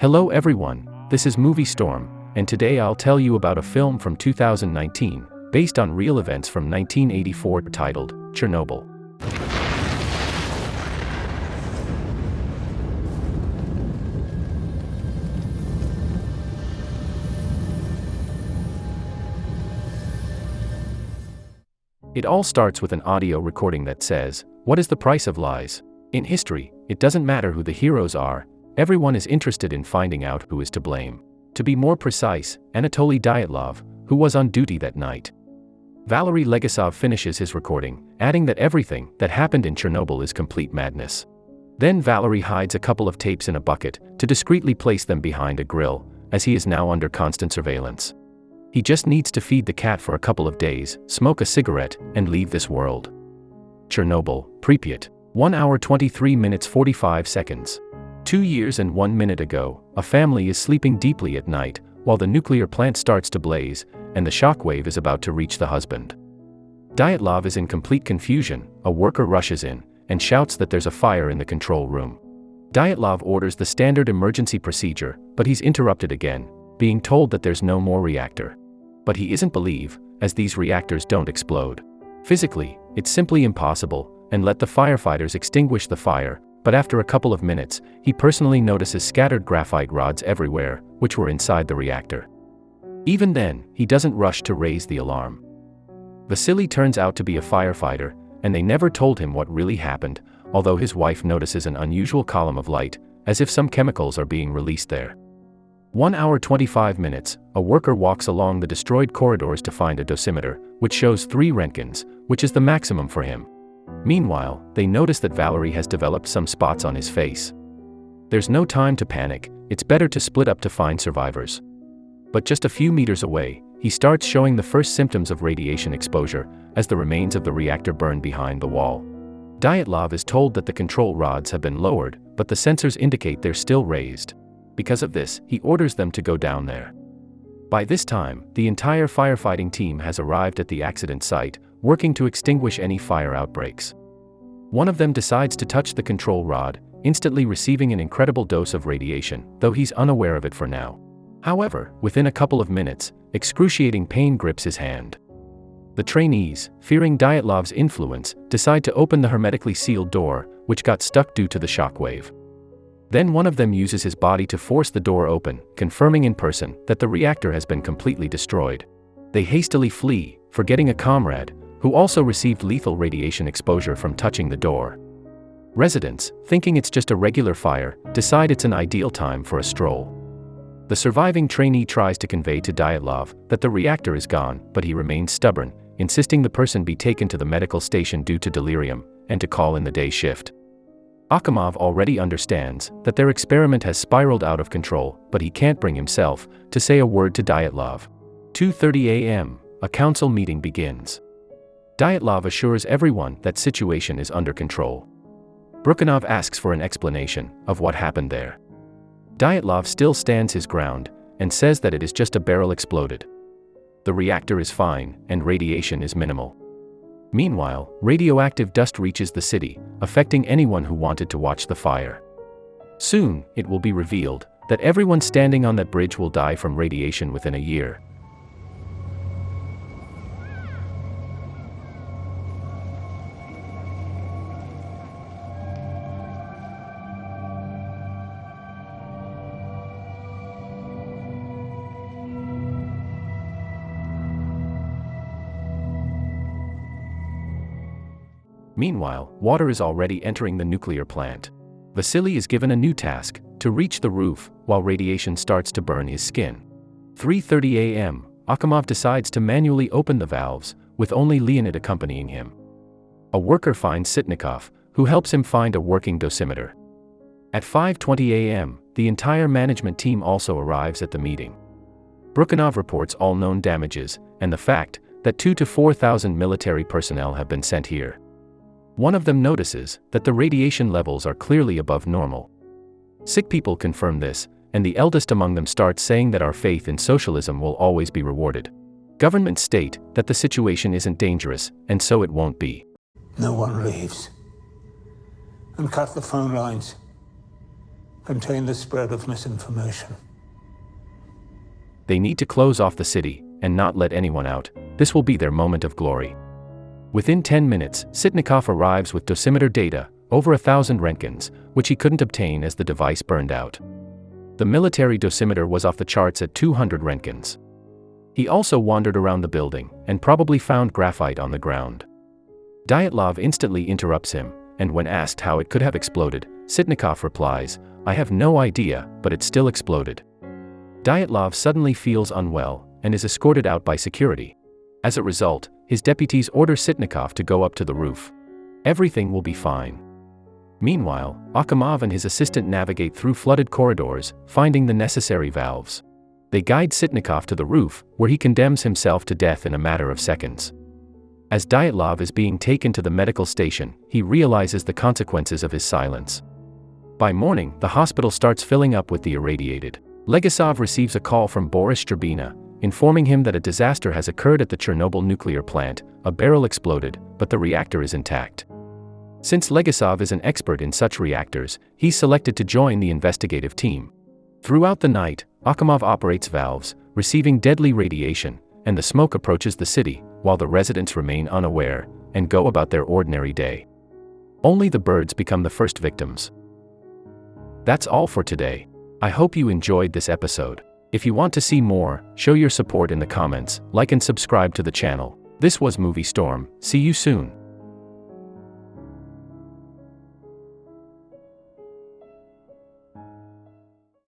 Hello everyone, this is Movie Storm, and today I'll tell you about a film from 2019, based on real events from 1984 titled Chernobyl. It all starts with an audio recording that says, "What is the price of lies? In history, it doesn't matter who the heroes are, everyone is interested in finding out who is to blame." To be more precise, Anatoly Dyatlov, who was on duty that night. Valery Legasov finishes his recording, adding that everything that happened in Chernobyl is complete madness. Then Valery hides a couple of tapes in a bucket to discreetly place them behind a grill, as he is now under constant surveillance. He just needs to feed the cat for a couple of days, smoke a cigarette, and leave this world. Chernobyl, Pripyat. 1 hour 23 minutes 45 seconds. 2 years and 1 minute ago, a family is sleeping deeply at night, while the nuclear plant starts to blaze, and the shockwave is about to reach the husband. Dyatlov is in complete confusion. A worker rushes in, and shouts that there's a fire in the control room. Dyatlov orders the standard emergency procedure, but he's interrupted again, being told that there's no more reactor. But he isn't believe, as these reactors don't explode. Physically, it's simply impossible, and let the firefighters extinguish the fire, but after a couple of minutes, he personally notices scattered graphite rods everywhere, which were inside the reactor. Even then, he doesn't rush to raise the alarm. Vasily turns out to be a firefighter, and they never told him what really happened, although his wife notices an unusual column of light, as if some chemicals are being released there. 1 hour 25 minutes, a worker walks along the destroyed corridors to find a dosimeter, which shows 3 Roentgens, which is the maximum for him. Meanwhile, they notice that Valery has developed some spots on his face. There's no time to panic, it's better to split up to find survivors. But just a few meters away, he starts showing the first symptoms of radiation exposure, as the remains of the reactor burn behind the wall. Dyatlov is told that the control rods have been lowered, but the sensors indicate they're still raised. Because of this, he orders them to go down there. By this time, the entire firefighting team has arrived at the accident site, working to extinguish any fire outbreaks. One of them decides to touch the control rod, instantly receiving an incredible dose of radiation, though he's unaware of it for now. However, within a couple of minutes, excruciating pain grips his hand. The trainees, fearing Dyatlov's influence, decide to open the hermetically sealed door, which got stuck due to the shockwave. Then one of them uses his body to force the door open, confirming in person that the reactor has been completely destroyed. They hastily flee, forgetting a comrade, who also received lethal radiation exposure from touching the door. Residents, thinking it's just a regular fire, decide it's an ideal time for a stroll. The surviving trainee tries to convey to Dyatlov that the reactor is gone, but he remains stubborn, insisting the person be taken to the medical station due to delirium, and to call in the day shift. Akhimov already understands that their experiment has spiraled out of control, but he can't bring himself to say a word to Dyatlov. 2:30 a.m., a council meeting begins. Dyatlov assures everyone that situation is under control. Brukhanov asks for an explanation of what happened there. Dyatlov still stands his ground, and says that it is just a barrel exploded. The reactor is fine, and radiation is minimal. Meanwhile, radioactive dust reaches the city, affecting anyone who wanted to watch the fire. Soon, it will be revealed that everyone standing on that bridge will die from radiation within a year. Meanwhile, water is already entering the nuclear plant. Vasily is given a new task, to reach the roof, while radiation starts to burn his skin. 3:30 a.m., Akhimov decides to manually open the valves, with only Leonid accompanying him. A worker finds Sitnikov, who helps him find a working dosimeter. At 5:20 a.m., the entire management team also arrives at the meeting. Brukhanov reports all known damages, and the fact that 2,000 to 4,000 military personnel have been sent here. One of them notices that the radiation levels are clearly above normal. Sick people confirm this, and the eldest among them starts saying that our faith in socialism will always be rewarded. Governments state that the situation isn't dangerous, and so it won't be. No one leaves. And cut the phone lines. contain the spread of misinformation. They need to close off the city and not let anyone out. This will be their moment of glory. Within 10 minutes, Sitnikov arrives with dosimeter data, over 1,000 Roentgens, which he couldn't obtain as the device burned out. The military dosimeter was off the charts at 200 Roentgens. He also wandered around the building and probably found graphite on the ground. Dyatlov instantly interrupts him, and when asked how it could have exploded, Sitnikov replies, "I have no idea, but it still exploded." Dyatlov suddenly feels unwell and is escorted out by security. As a result, his deputies order Sitnikov to go up to the roof. Everything will be fine. Meanwhile, Akhimov and his assistant navigate through flooded corridors, finding the necessary valves. They guide Sitnikov to the roof, where he condemns himself to death in a matter of seconds. As Dyatlov is being taken to the medical station, he realizes the consequences of his silence. By morning, the hospital starts filling up with the irradiated. Legasov receives a call from Boris Sherbina, informing him that a disaster has occurred at the Chernobyl nuclear plant. A barrel exploded, but the reactor is intact. Since Legasov is an expert in such reactors, he's selected to join the investigative team. Throughout the night, Akhimov operates valves, receiving deadly radiation, and the smoke approaches the city, while the residents remain unaware and go about their ordinary day. Only the birds become the first victims. That's all for today. I hope you enjoyed this episode. If you want to see more, show your support in the comments, like and subscribe to the channel. This was Movie Storm. See you soon.